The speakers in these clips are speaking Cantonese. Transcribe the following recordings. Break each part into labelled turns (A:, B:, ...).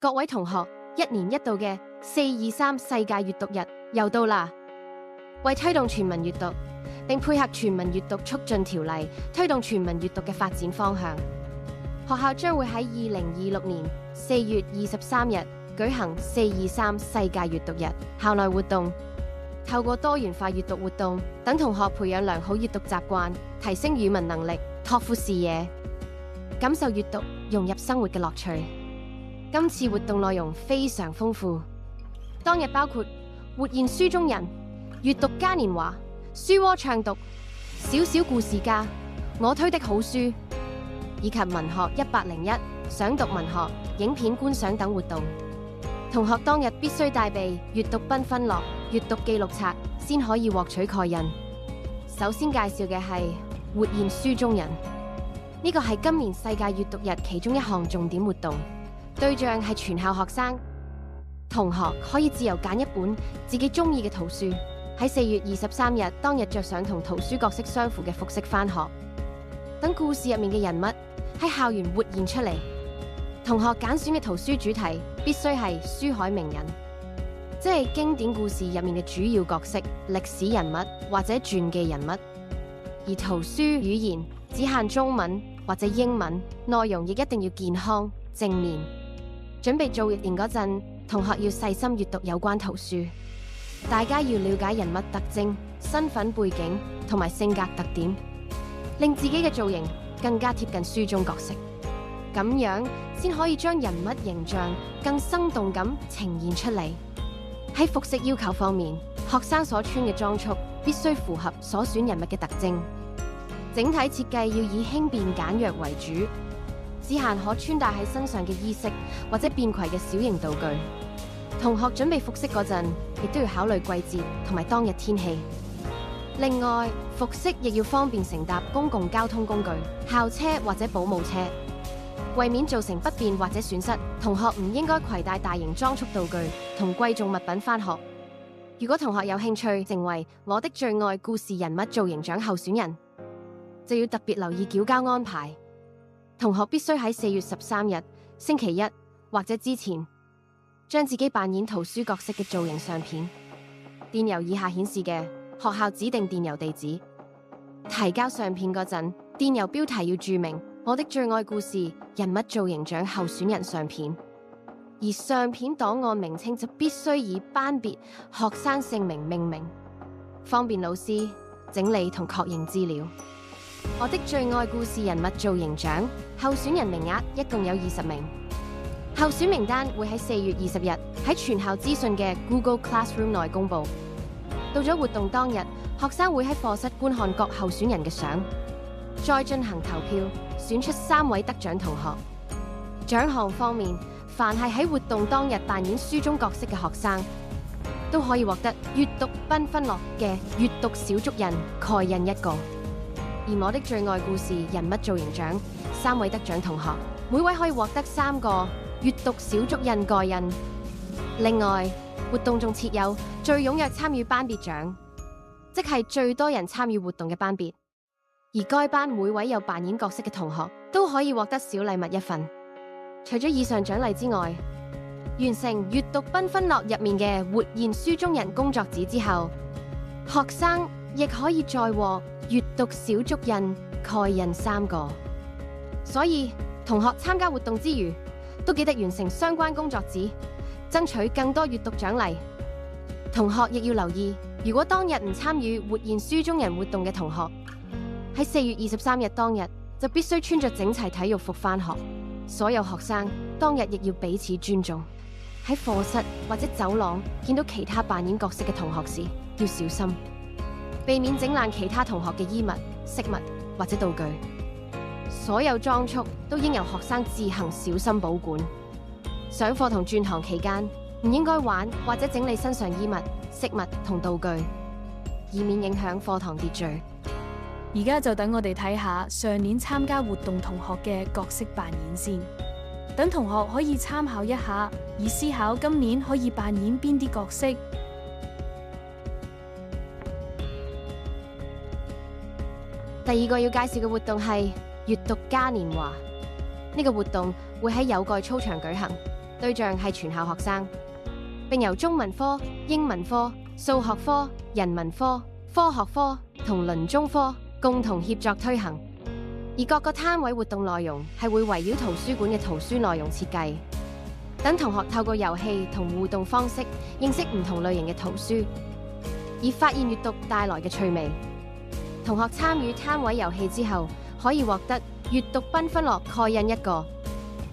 A: 各位同學，一年一度嘅423世界閱讀日又到啦！為推動全民閱讀，並配合全民閱讀促進條例，推動全民閱讀嘅發展方向，學校將會喺2026年4月23日舉行423世界閱讀日校內活動，透過多元化閱讀活動，等同學培養良好閱讀習慣，提升語文能力，拓闊視野，感受閱讀融入生活嘅樂趣。今次活動內容非常豐富，當日包括活現書中人、閱讀嘉年華、書窩暢讀、小小故事家、我推的好書，以及文學101、想讀文學、影片觀賞等活動。同學當日必須帶備閱讀繽紛樂、閱讀記錄冊，先可以獲取蓋印。首先介紹嘅係活現書中人，呢個係今年世界閱讀日其中一項重點活動。對象係全校學生，同學可以自由揀一本自己中意嘅圖書，喺4月23日當日着上同圖書角色相符嘅服飾返學，等故事入面嘅人物喺校園活現出嚟。同學揀選嘅圖書主題必須係書海名人，即係經典故事入面嘅主要角色、歷史人物或者傳記人物。而圖書語言只限中文或者英文，內容亦一定要健康正面。準備做活動嗰陣，同學要細心閱讀有關圖書，大家要了解人物特徵、身份背景同埋性格特點，令自己嘅造型更加貼近書中角色，咁樣先可以將人物形象更生動咁呈現出嚟。喺服飾要求方面，學生所穿嘅裝束必須符合所選人物嘅特徵，整體設計要以輕便簡約為主，只限可穿戴喺身上嘅衣飾或者便攜嘅小型道具。同學準備服飾嗰陣，亦都要考慮季節同埋當日天氣。另外，服飾亦要方便乘搭公共交通工具、校車或者保姆車。為免造成不便或者損失，同學唔應該攜帶大型裝束道具同貴重物品返學。如果同學有興趣成為我的最愛故事人物造型獎候選人，就要特別留意繳交安排。同學必須喺4月13日星期一或者之前，將自己扮演圖書角色嘅造型相片電郵以下顯示嘅學校指定電郵地址。提交相片嗰陣，電郵標題要注明我的最愛故事人物造型獎候選人相片，而相片檔案名稱就必須以班別學生姓名命名，方便老師整理同確認資料。我的最愛故事人物造型獎候選人名額一共有20名，候選名單會喺4月20日喺全校資訊嘅 Google Classroom 內公佈。到咗活動當日，學生會喺課室觀看各候選人嘅相，再進行投票，選出3位得獎同學。獎項方面，凡係喺活動當日扮演書中角色嘅學生，都可以獲得閱讀繽紛樂嘅閱讀小足印蓋印一個。而我的最愛故事人物造型獎3位得獎同學，每位可以獲得3個閱讀小足印蓋印。另外，活動仲設有最踴躍參與班別獎，即係最多人參與活動嘅班別。而該班每位有扮演角色嘅同學都可以獲得小禮物一份。除咗以上獎勵之外，完成閱讀繽紛樂入面嘅活現書中人工作紙之後，學生亦可以再獲閱讀小足印蓋印3個。所以同學參加活動之餘，都記得完成相關工作紙，爭取更多閱讀獎勵。同學亦要留意，如果當日唔參與活現書中人活動嘅同學，喺4月23日當日就必須穿着整齊體育服返學。所有學生當日亦要彼此尊重，喺課室或者走廊見到其他扮演角色嘅同學時要小心，避免整爛其他同學嘅衣物、飾物或者道具。所有裝束都應由學生自行小心保管。上課同轉堂期間唔應該玩或者整理身上衣物、飾物同道具，以免影響課堂秩序。
B: 而家就等我哋睇下上年參加活動同學嘅角色扮演先，等同學可以參考一下，以思考今年可以扮演邊啲角色。
A: 第2個要介紹嘅活動係閱讀嘉年華。呢個活動會喺有蓋操場舉行，對象係全校學生，並由中文科、英文科、數學科、人文科、科學科同鄰中科共同協作推行。而各個攤位活動內容係會圍繞圖書館嘅圖書內容設計，等同學透過遊戲同互動方式認識唔同類型嘅圖書，而發現閱讀帶來嘅趣味。同學參與攤位遊戲之後，可以獲得閱讀繽紛樂蓋印1個，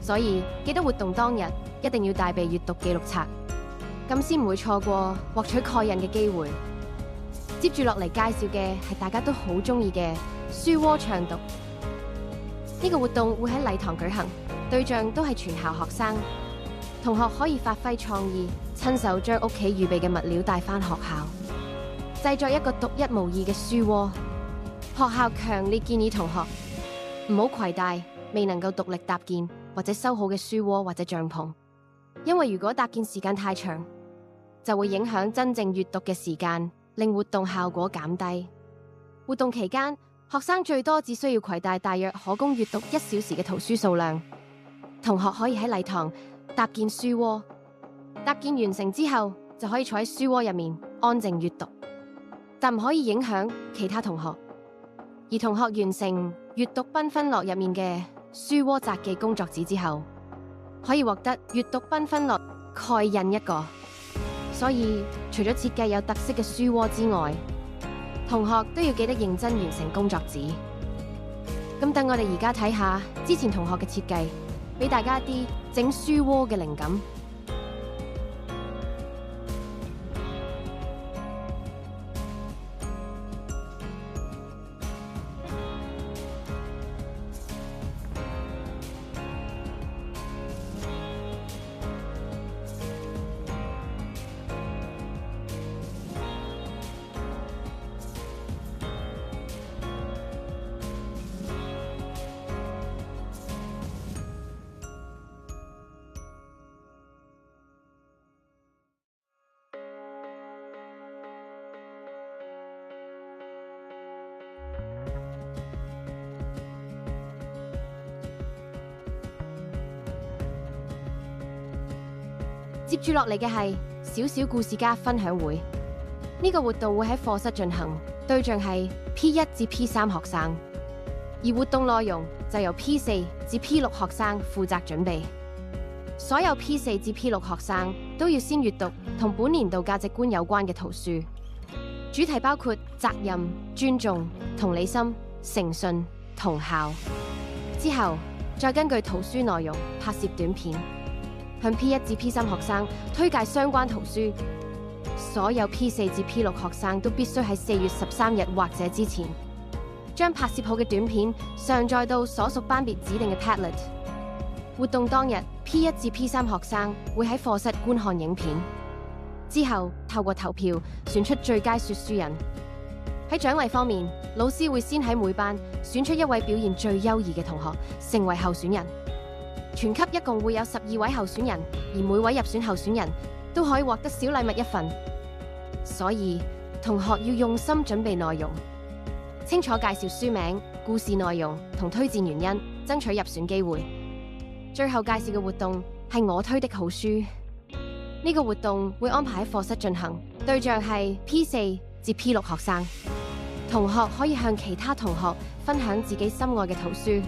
A: 所以記得活動當日一定要帶備閱讀記錄冊，咁先唔會錯過獲取蓋印嘅機會。接住落嚟介紹嘅係大家都好中意嘅書窩暢讀。呢個活動會喺禮堂舉行，對象都係全校學生。同學可以發揮創意，親手將屋企預備嘅物料帶返學校，製作一個獨一無二嘅書窩。學校強烈建議同學唔好攜帶未能夠獨立搭建或者修好嘅書窩或者帳篷，因為如果搭建時間太長，就會影響真正閱讀嘅時間，令活動效果減低。活動期間，學生最多只需要攜帶大約可供閱讀1小時嘅圖書數量。同學可以喺禮堂搭建書窩，搭建完成之後就可以坐喺書窩入面安靜閱讀，但唔可以影響其他同學。而同學完成閱讀繽紛樂入面嘅書窩札記工作紙之後，可以獲得閱讀繽紛樂蓋印1個。所以除咗設計有特色嘅書窩之外，同學都要記得認真完成工作紙。咁等我哋而家睇下之前同學嘅設計，俾大家一啲整書窩嘅靈感。接住落嚟嘅係小小故事家分享會。呢個活動會喺課室進行，對象係 P1 至 P3 學生，而活動內容就由 P4 至 P6 學生負責準備。所有 P4 至 P6 學生都要先閱讀同本年度價值觀有關嘅圖書，主題包括責任、尊重、同理心、誠信、同校。之後再根據圖書內容拍攝短片，向 P1 至 P3 學生推介相關圖書。所有 P4 至 P6 學生都必須喺4月13日或者之前，將拍攝好嘅短片上載到所屬班別指定嘅 Padlet。活動當日 ，P1 至 P3 學生會喺課室觀看影片，之後透過投票選出最佳說書人。喺獎勵方面，老師會先喺每班選出一位表現最優異嘅同學成為候選人。全級一共會有12位候選人，而每位入選候選人都可以獲得小禮物1份。所以同學要用心準備內容，清楚介紹書名、故事內容同推薦原因，爭取入選機會。最後介紹嘅活動係我推的好書。呢個活動會安排喺課室進行，對象係 P4 至 P6 學生。同學可以向其他同學分享自己心愛嘅圖書，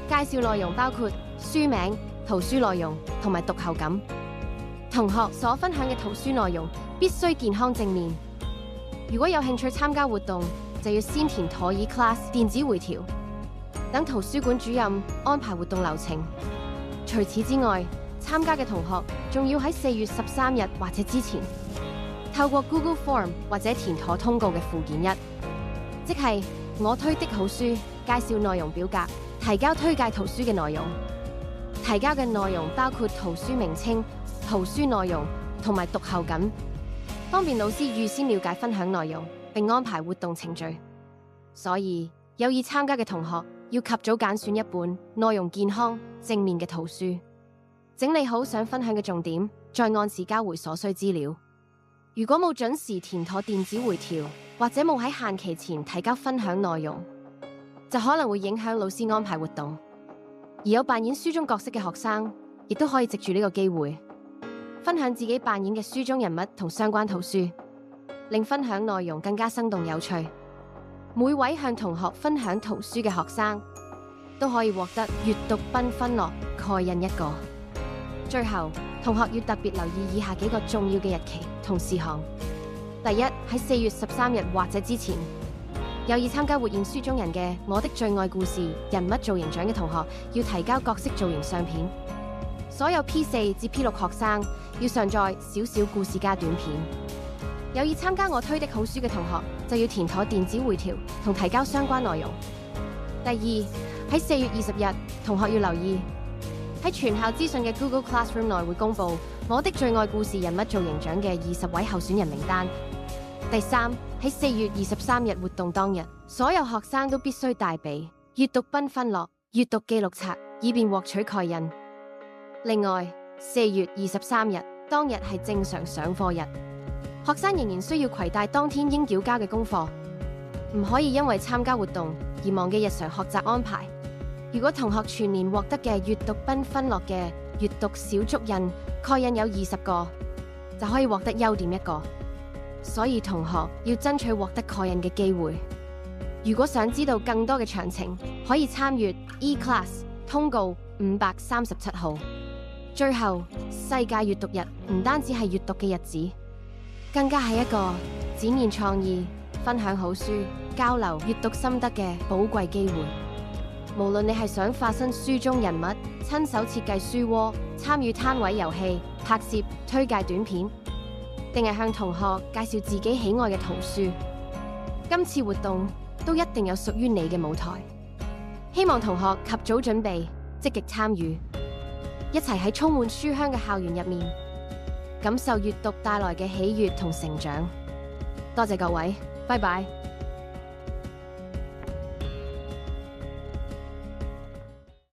A: 介紹內容包括書名、圖書內容同埋讀後感。同學所分享嘅圖書內容必須健康正面。如果有興趣參加活動，就要先填妥以 class 電子回條，等圖書館主任安排活動流程。除此之外，參加嘅同學仲要喺4月13日或者之前，透過 Google Form 或者填妥通告嘅附件1，即係我推的好書介紹內容表格，提交推介圖書嘅內容。提交嘅內容包括圖書名稱、圖書內容同埋讀後感，方便老師預先了解分享內容，並安排活動程序。所以有意參加嘅同學要及早揀選一本內容健康、正面嘅圖書，整理好想分享嘅重點，再按時交回所需資料。如果冇準時填妥電子回條，或者冇喺限期前提交分享內容，就可能會影響老師安排活動。而有扮演書中角色嘅學生，亦都可以藉住呢個機會，分享自己扮演嘅書中人物同相關圖書，令分享內容更加生動有趣。每位向同學分享圖書嘅學生，都可以獲得閱讀繽紛樂蓋印1個。最後，同學要特別留意以下幾個重要嘅日期同事項。第一，喺4月13日或者之前，有意參加活現書中人嘅我的最愛故事人物造型獎嘅同學，要提交角色造型相片。所有 P4 至 P6 學生要上載小小故事加短片。有意參加我推的好書嘅同學，就要填妥電子匯條同提交相關內容。第二，喺4月20日，同學要留意喺全校資訊嘅 Google Classroom 內會公佈我的最愛故事人物造型獎嘅20位候選人名單。第三，喺4月23日活動當日，所有學生都必須帶備閱讀繽紛樂閱讀記錄冊，以便獲取蓋印。另外，4月23日當日係正常上課日，學生仍然需要攜帶當天應繳交嘅功課，唔可以因為參加活動而忘記日常學習安排。如果同學全年獲得嘅閱讀繽紛樂嘅閱讀小足印蓋印有20個，就可以獲得優點1個。所以同學要爭取獲得蓋印嘅機會。如果想知道更多嘅詳情，可以參閱 E-Class 通告537號。最後，世界閱讀日唔單止係閱讀嘅日子，更加係一個展現創意、分享好書、交流閱讀心得嘅寶貴機會。無論你係想化身書中人物、親手設計書窩、參與攤位遊戲、拍攝、推介短片，定係向同學介紹自己喜愛嘅圖書，今次活動都一定有屬於你嘅舞台。希望同學及早準備，積極參與，一齊喺充滿書香嘅校園入面，感受閱讀帶來嘅喜悅同成長。多謝各位，拜拜。